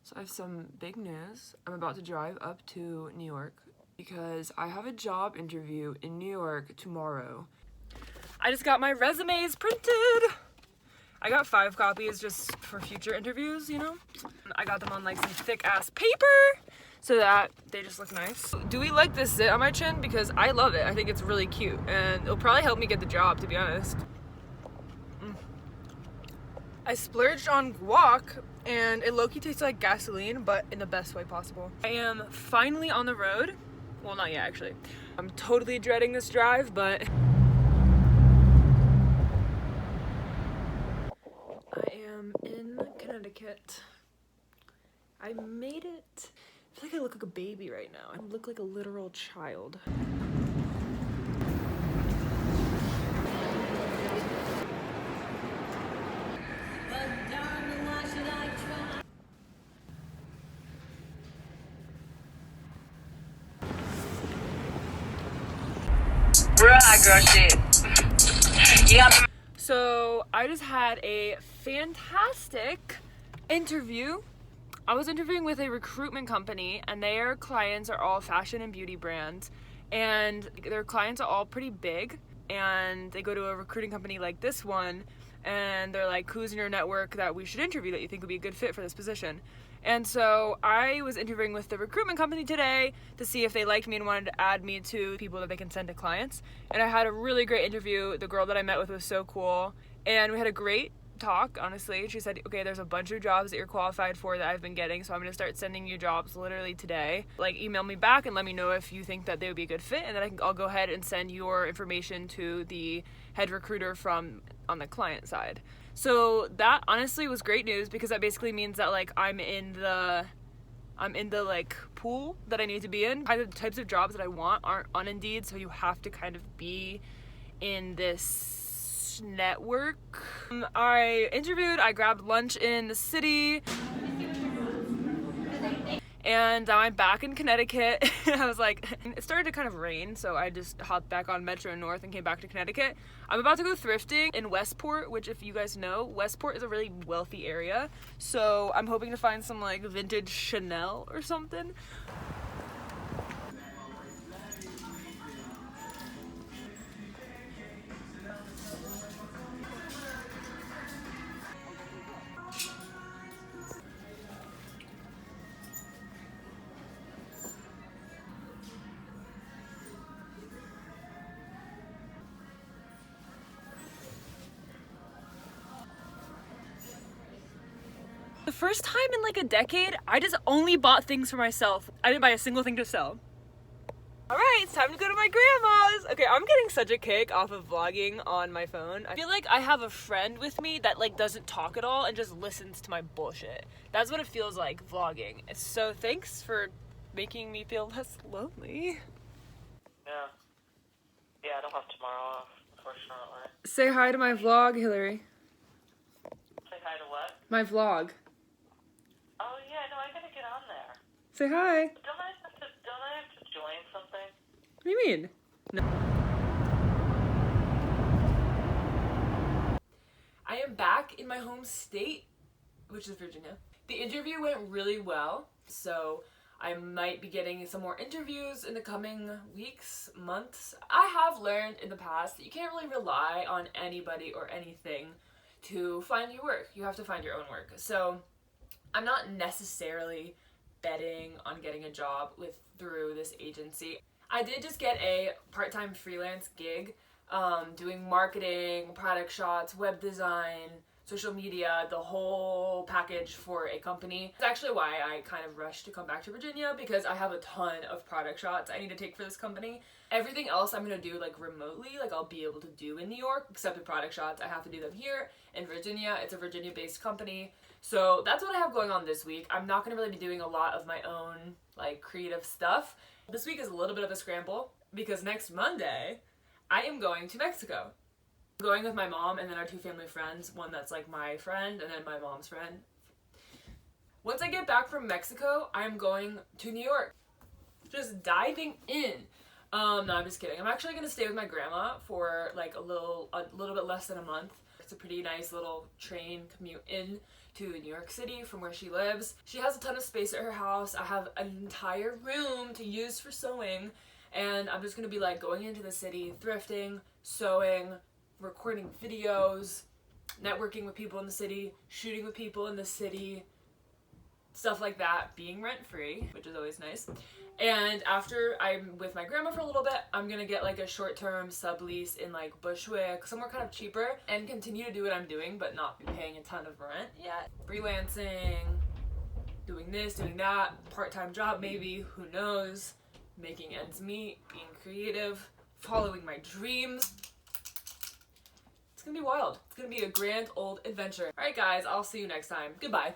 So I have some big news. I'm about to drive up to New York because I have a job interview in New York tomorrow. I just got my resumes printed. I got 5 copies just for future interviews, you know? I got them on like some thick ass paper so that they just look nice. Do we like this zit on my chin? Because I love it. I think it's really cute and it'll probably help me get the job, to be honest. I splurged on guac and it low-key tastes like gasoline, but in the best way possible. I am finally on the road. Well, not yet actually. I'm totally dreading this drive, but I am in Connecticut. I made it. I feel like I look like a baby right now. I look like a literal child. Girl shit. Yeah. So I just had a fantastic interview. I was interviewing with a recruitment company and their clients are all fashion and beauty brands, and their clients are all pretty big, and they go to a recruiting company like this one and they're like, who's in your network that we should interview that you think would be a good fit for this position? And so I was interviewing with the recruitment company today to see if they liked me and wanted to add me to people that they can send to clients. And I had a really great interview. The girl that I met with was so cool. And we had a great talk, honestly. She said, okay, there's a bunch of jobs that you're qualified for that I've been getting, so I'm going to start sending you jobs literally today. Like, email me back and let me know if you think that they would be a good fit, and then I'll go ahead and send your information to the head recruiter from on the client side. So that honestly was great news, because that basically means that like I'm in the like pool that I need to be in. The types of jobs that I want aren't on Indeed, so you have to kind of be in this network. I interviewed, I grabbed lunch in the city, and I'm back in Connecticut. I was like, it started to kind of rain, so I just hopped back on Metro North and came back to Connecticut. I'm about to go thrifting in Westport, which, if you guys know, Westport is a really wealthy area, so I'm hoping to find some like vintage Chanel or something. The first time in like a decade, I just only bought things for myself. I didn't buy a single thing to sell. Alright, it's time to go to my grandma's. Okay, I'm getting such a kick off of vlogging on my phone. I feel like I have a friend with me that like doesn't talk at all and just listens to my bullshit. That's what it feels like vlogging. So thanks for making me feel less lonely. Yeah, I don't have tomorrow off, unfortunately. Say hi to my vlog, Hillary. Say hi to what? My vlog. Oh yeah, no, I gotta get on there. Say hi. Don't I have to join something? What do you mean? No. I am back in my home state, which is Virginia. The interview went really well, so I might be getting some more interviews in the coming weeks, months. I have learned in the past that you can't really rely on anybody or anything to find you work. You have to find your own work. So I'm not necessarily betting on getting a job through this agency. I did just get a part-time freelance gig doing marketing, product shots, web design, social media, the whole package for a company. That's actually why I kind of rushed to come back to Virginia, because I have a ton of product shots I need to take for this company. Everything else I'm gonna do like remotely, like I'll be able to do in New York, except the product shots, I have to do them here in Virginia. It's a Virginia-based company. So that's what I have going on this week. I'm not gonna really be doing a lot of my own like creative stuff. This week is a little bit of a scramble, because next Monday, I am going to Mexico. I'm going with my mom and then our 2 family friends, one that's like my friend and then my mom's friend. Once I get back from Mexico, I'm going to New York. Just diving in. No, I'm just kidding. I'm actually gonna stay with my grandma for like a little bit less than a month. It's a pretty nice little train commute in to New York City from where she lives. She has a ton of space at her house. I have an entire room to use for sewing, and I'm just gonna be like going into the city, thrifting, sewing, recording videos, networking with people in the city, shooting with people in the city, stuff like that, being rent-free, which is always nice. And after I'm with my grandma for a little bit, I'm gonna get like a short-term sublease in like Bushwick, somewhere kind of cheaper, and continue to do what I'm doing, but not be paying a ton of rent yet. Freelancing, doing this, doing that, part-time job maybe, who knows, making ends meet, being creative, following my dreams. It's gonna be wild. It's gonna be a grand old adventure. Alright guys, I'll see you next time. Goodbye.